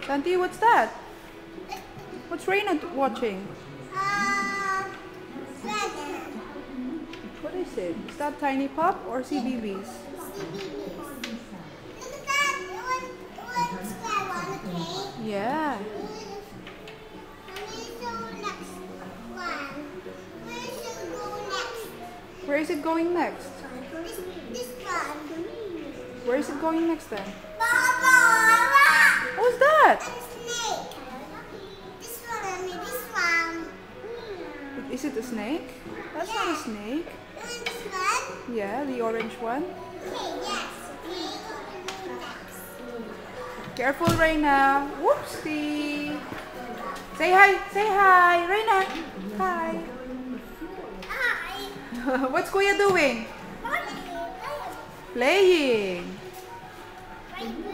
Santi, what's that? What's Reina watching? What is it? Is that Tiny Pop or CBBS? Yeah. Where is it going next? This one. Where is it going next then? Baba! What's that? And snake. This one and this one. Is it a snake? That's not a snake. And this one? Yeah, the orange one. Okay, yes. Okay, next. Careful, Reina. Whoopsie. Say hi. Say hi, Reina. Hi. Hi. What's Kuya doing? Playing. Right.